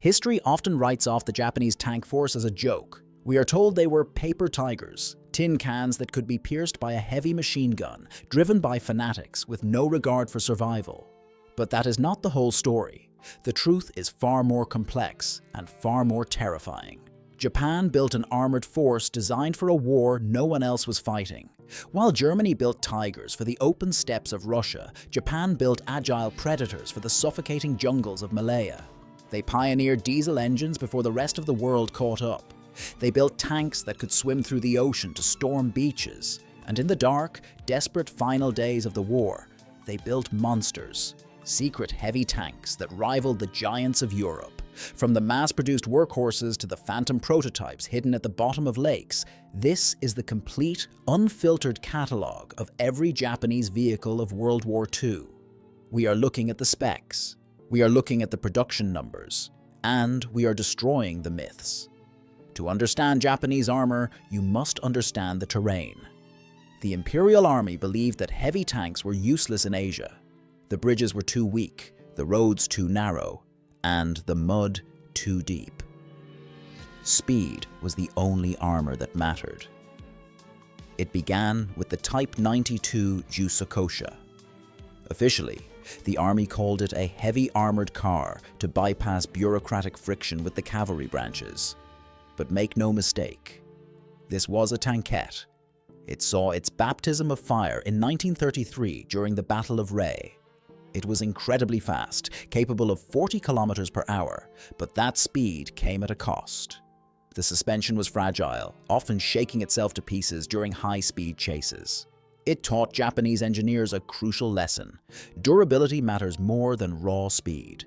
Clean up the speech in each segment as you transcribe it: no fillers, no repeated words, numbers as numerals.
History often writes off the Japanese tank force as a joke. We are told they were paper tigers, tin cans that could be pierced by a heavy machine gun, driven by fanatics with no regard for survival. But that is not the whole story. The truth is far more complex and far more terrifying. Japan built an armored force designed for a war no one else was fighting. While Germany built tigers for the open steppes of Russia, Japan built agile predators for the suffocating jungles of Malaya. They pioneered diesel engines before the rest of the world caught up. They built tanks that could swim through the ocean to storm beaches. And in the dark, desperate final days of the war, they built monsters. Secret heavy tanks that rivaled the giants of Europe. From the mass-produced workhorses to the phantom prototypes hidden at the bottom of lakes, this is the complete, unfiltered catalogue of every Japanese vehicle of World War II. We are looking at the specs, we are looking at the production numbers, and we are destroying the myths. To understand Japanese armor, you must understand the terrain. The Imperial Army believed that heavy tanks were useless in Asia. The bridges were too weak, the roads too narrow, and the mud too deep. Speed was the only armor that mattered. It began with the Type 92 Jyu-Sokosha. Officially, the army called it a heavy armored car to bypass bureaucratic friction with the cavalry branches. But make no mistake, this was a Tankette. It saw its baptism of fire in 1933 during the Battle of WWII. It was incredibly fast, capable of 40 kilometers per hour, but that speed came at a cost. The suspension was fragile, often shaking itself to pieces during high-speed chases. It taught Japanese engineers a crucial lesson. Durability matters more than raw speed.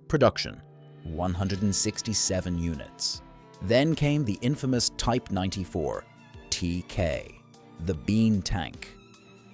Production: 167 units. Then came the infamous Type 94, TK, the bean tank.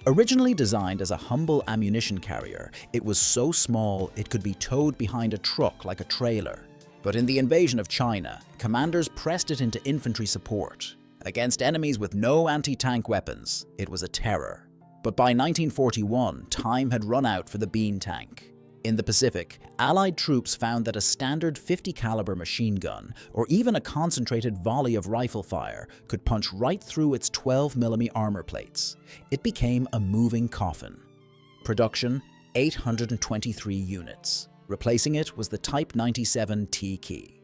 Originally designed as a humble ammunition carrier, it was so small it could be towed behind a truck like a trailer. But in the invasion of China, commanders pressed it into infantry support. Against enemies with no anti-tank weapons, it was a terror. But by 1941, time had run out for the bean tank. In the Pacific, Allied troops found that a standard 50 caliber machine gun, or even a concentrated volley of rifle fire, could punch right through its 12mm armor plates. It became a moving coffin. Production: 823 units. Replacing it was the Type 97 TK.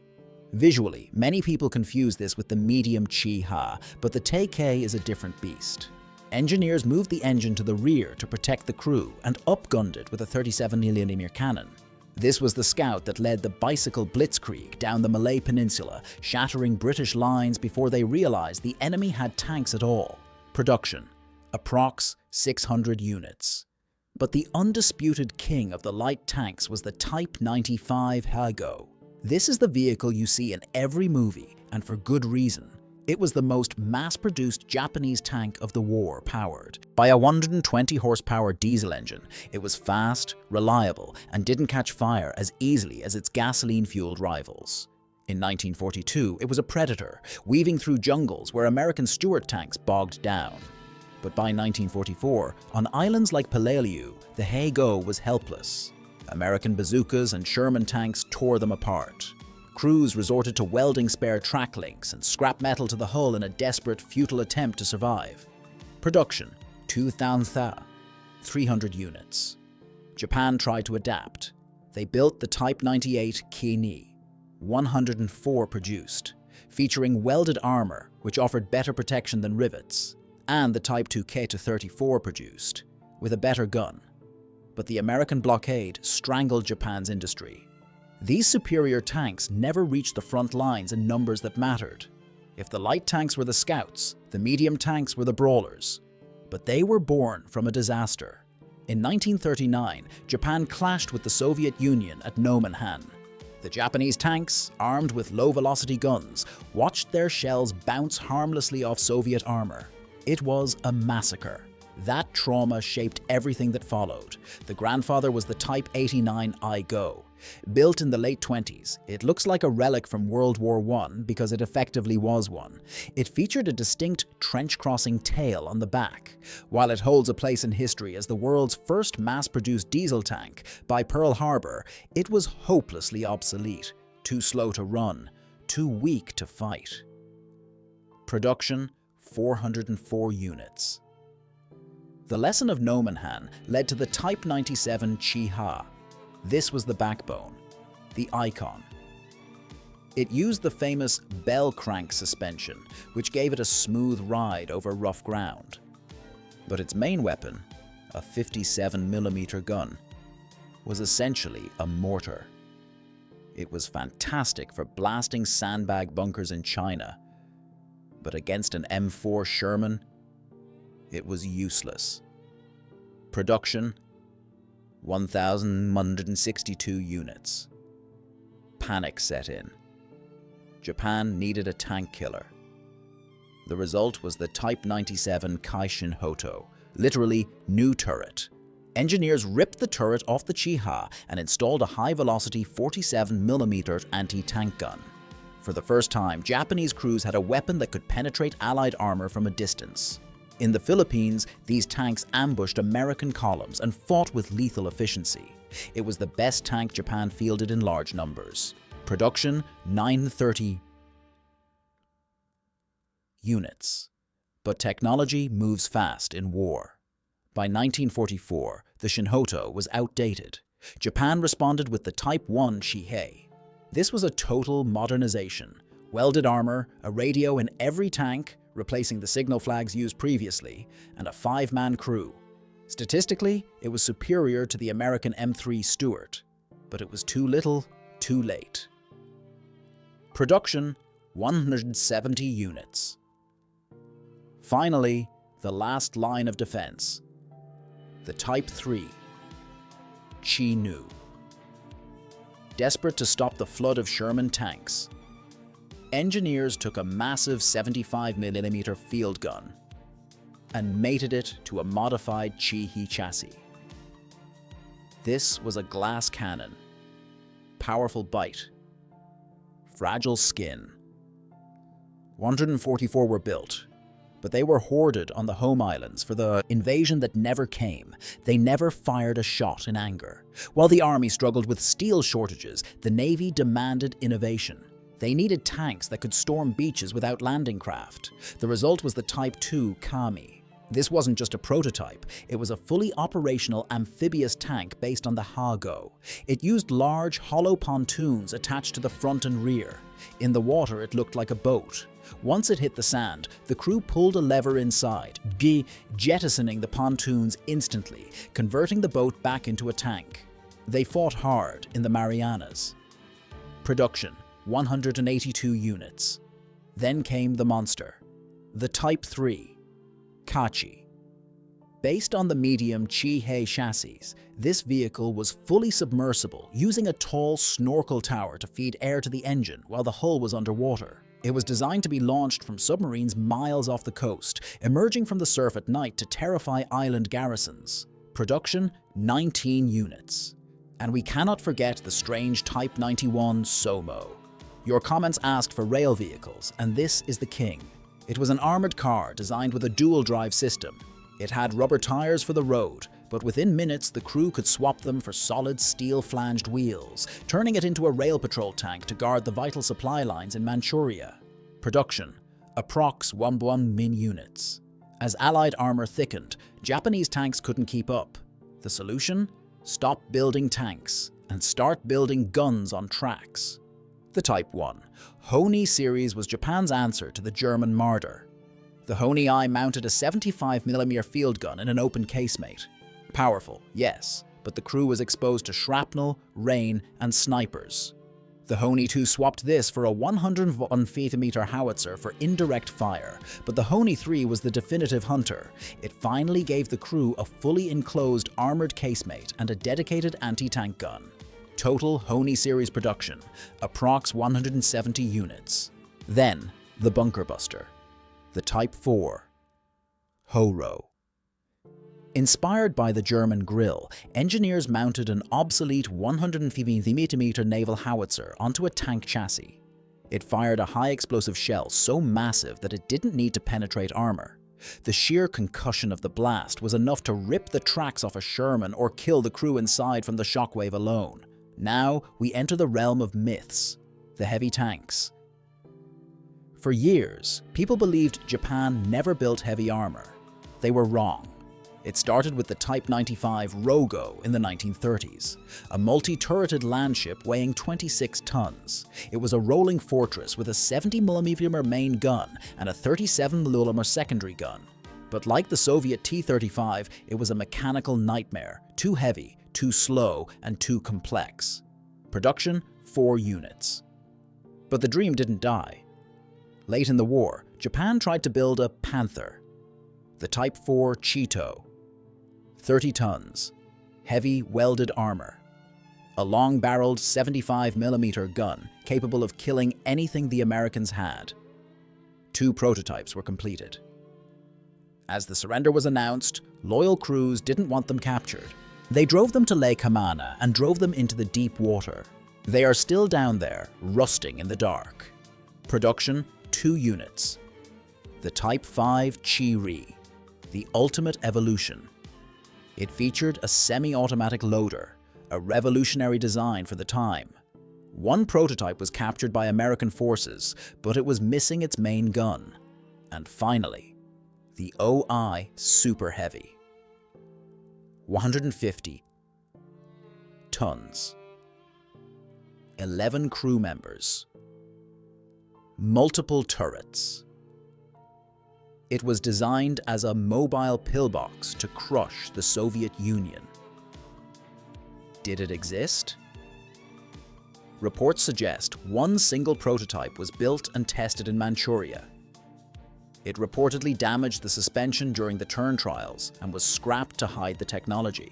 Visually, many people confuse this with the medium Chi-Ha, but the TK is a different beast. Engineers moved the engine to the rear to protect the crew and upgunned it with a 37mm cannon. This was the scout that led the bicycle blitzkrieg down the Malay Peninsula, shattering British lines before they realized the enemy had tanks at all. Production: approx 600 units. But the undisputed king of the light tanks was the Type 95 Hago. This is the vehicle you see in every movie, and for good reason. It was the most mass-produced Japanese tank of the war, powered by a 120 horsepower diesel engine. It was fast, reliable, and didn't catch fire as easily as its gasoline-fueled rivals. In 1942, it was a predator, weaving through jungles where American Stuart tanks bogged down. But by 1944, on islands like Palaliu, the Hago was helpless. American bazookas and Sherman tanks tore them apart. Crews resorted to welding spare track links and scrap metal to the hull in a desperate, futile attempt to survive. Production: 2,300 units. Japan tried to adapt. They built the Type 98 Ki-Ni, 104 produced, featuring welded armor which offered better protection than rivets, and the Type 2K-34 produced, with a better gun. But the American blockade strangled Japan's industry. These superior tanks never reached the front lines in numbers that mattered. If the light tanks were the scouts, the medium tanks were the brawlers. But they were born from a disaster. In 1939, Japan clashed with the Soviet Union at Nomonhan. The Japanese tanks, armed with low-velocity guns, watched their shells bounce harmlessly off Soviet armor. It was a massacre. That trauma shaped everything that followed. The grandfather was the Type 89 I-Go. Built in the late 20s, it looks like a relic from World War I because it effectively was one. It featured a distinct trench-crossing tail on the back. While it holds a place in history as the world's first mass-produced diesel tank, by Pearl Harbor, it was hopelessly obsolete. too slow to run, too weak to fight. Production, 404 units. The lesson of Nomonhan led to the Type 97 Chi-Ha. This was the backbone, the icon. It used the famous bell crank suspension, which gave it a smooth ride over rough ground. But its main weapon, a 57mm gun, was essentially a mortar. It was fantastic for blasting sandbag bunkers in China, but against an M4 Sherman, it was useless. Production, 1,162 units. Panic set in. Japan needed a tank killer. The result was the Type 97 Shinhoto, literally new turret. Engineers ripped the turret off the Chi-Ha and installed a high-velocity 47mm anti-tank gun. For the first time, Japanese crews had a weapon that could penetrate Allied armor from a distance. In the Philippines, these tanks ambushed American columns and fought with lethal efficiency. It was the best tank Japan fielded in large numbers. Production, 930 units. But technology moves fast in war. By 1944, the Shinhoto was outdated. Japan responded with the Type 1 Chi-Ha. This was a total modernization. Welded armor, a radio in every tank, replacing the signal flags used previously, and a 5-man crew. Statistically, it was superior to the American M3 Stuart, but it was too little, too late. Production, 170 units. Finally, the last line of defense. The Type 3 Chi-Nu. Desperate to stop the flood of Sherman tanks, engineers took a massive 75mm field gun and mated it to a modified Chi-Ha chassis. This was a glass cannon, powerful bite, fragile skin. 144 were built, but they were hoarded on the home islands for the invasion that never came. They never fired a shot in anger. While the Army struggled with steel shortages, the Navy demanded innovation. They needed tanks that could storm beaches without landing craft. The result was the Type 2 Kami. This wasn't just a prototype, it was a fully operational amphibious tank based on the Ha-Go. It used large, hollow pontoons attached to the front and rear. In the water, it looked like a boat. Once it hit the sand, the crew pulled a lever inside, jettisoning the pontoons instantly, converting the boat back into a tank. They fought hard in the Marianas. Production, 182 units. Then came the monster, the Type 3 Kachi. Based on the medium Chi-Ha chassis, this vehicle was fully submersible, using a tall snorkel tower to feed air to the engine while the hull was underwater. It was designed to be launched from submarines miles off the coast, emerging from the surf at night to terrify island garrisons. Production, 19 units. And we cannot forget the strange Type 91 Somo. Your comments asked for rail vehicles, and this is the king. It was an armored car designed with a dual-drive system. It had rubber tires for the road, but within minutes the crew could swap them for solid steel-flanged wheels, turning it into a rail patrol tank to guard the vital supply lines in Manchuria. Production, approx 1 min units. As Allied armor thickened, Japanese tanks couldn't keep up. The solution? Stop building tanks and start building guns on tracks. The Type 1 Honi series was Japan's answer to the German Marder. The Honi-I mounted a 75mm field gun in an open casemate. Powerful, yes, but the crew was exposed to shrapnel, rain, and snipers. The Honi-2 swapped this for a 101mm howitzer for indirect fire, but the Honi-3 was the definitive hunter. It finally gave the crew a fully enclosed armored casemate and a dedicated anti-tank gun. Total Honi series production, approx 170 units. Then, the bunker buster, the Type 4 Horo. Inspired by the German Grill, engineers mounted an obsolete 150mm naval howitzer onto a tank chassis. It fired a high-explosive shell so massive that it didn't need to penetrate armor. The sheer concussion of the blast was enough to rip the tracks off a Sherman or kill the crew inside from the shockwave alone. Now, we enter the realm of myths. the heavy tanks. For years, people believed Japan never built heavy armor. They were wrong. It started with the Type 95 Rogo in the 1930s, a multi-turreted landship weighing 26 tons. It was a rolling fortress with a 70mm main gun and a 37mm secondary gun. But like the Soviet T-35, it was a mechanical nightmare, too heavy, too slow, and too complex. Production, 4 units. But the dream didn't die. Late in the war, Japan tried to build a Panther, the Type 4 Cheeto. 30 tons, heavy welded armor, a long-barreled 75mm gun capable of killing anything the Americans had. 2 prototypes were completed. As the surrender was announced, loyal crews didn't want them captured. They drove them to Lake Hamana and drove them into the deep water. They are still down there, rusting in the dark. Production, 2 units. The Type 5 Chi-Ri, the ultimate evolution. It featured a semi-automatic loader, a revolutionary design for the time. 1 prototype was captured by American forces, but it was missing its main gun. And finally, the OI Super Heavy. 150 tons. 11 crew members. Multiple turrets. It was designed as a mobile pillbox to crush the Soviet Union. Did it exist? Reports suggest 1 single prototype was built and tested in Manchuria. It reportedly damaged the suspension during the turn trials and was scrapped to hide the technology.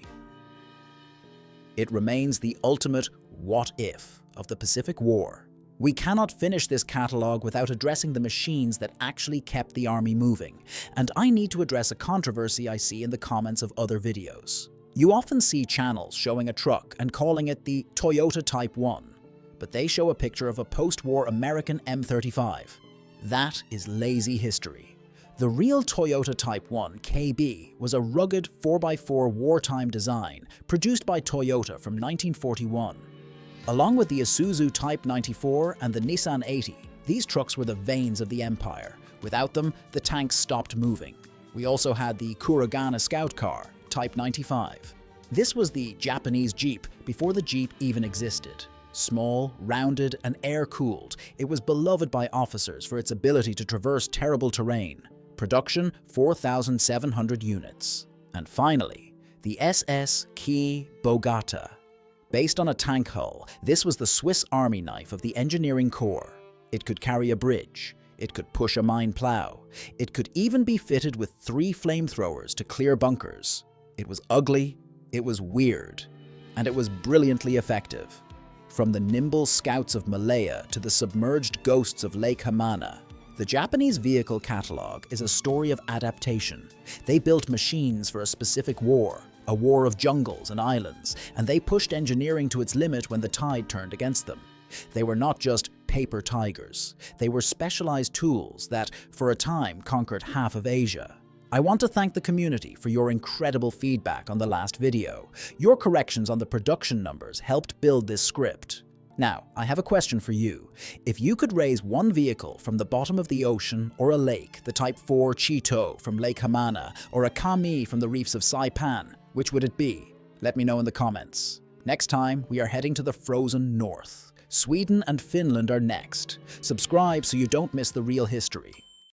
It remains the ultimate what-if of the Pacific War. We cannot finish this catalogue without addressing the machines that actually kept the army moving, and I need to address a controversy I see in the comments of other videos. You often see channels showing a truck and calling it the Toyota Type 1, but they show a picture of a post-war American M35. That is lazy history. The real Toyota Type 1 KB was a rugged 4x4 wartime design produced by Toyota from 1941. Along with the Isuzu Type 94 and the Nissan 80, these trucks were the veins of the empire. Without them, the tanks stopped moving. We also had the Kuragana Scout Car, Type 95. This was the Japanese Jeep before the Jeep even existed. Small, rounded, and air-cooled, it was beloved by officers for its ability to traverse terrible terrain. Production, 4,700 units. And finally, the SS Key Bo-Gata. Based on a tank hull, this was the Swiss Army knife of the engineering corps. It could carry a bridge. It could push a mine plow. It could even be fitted with 3 flamethrowers to clear bunkers. It was ugly, it was weird, and it was brilliantly effective. From the nimble scouts of Malaya to the submerged ghosts of Lake Hamana, the Japanese vehicle catalogue is a story of adaptation. They built machines for a specific war, a war of jungles and islands, and they pushed engineering to its limit when the tide turned against them. They were not just paper tigers. They were specialized tools that, for a time, conquered half of Asia. I want to thank the community for your incredible feedback on the last video. Your corrections on the production numbers helped build this script. Now, I have a question for you. If you could raise 1 vehicle from the bottom of the ocean or a lake, the Type 4 Cheeto from Lake Hamana, or a Kami from the reefs of Saipan, which would it be? Let me know in the comments. Next time, we are heading to the frozen north. Sweden and Finland are next. Subscribe so you don't miss the real history.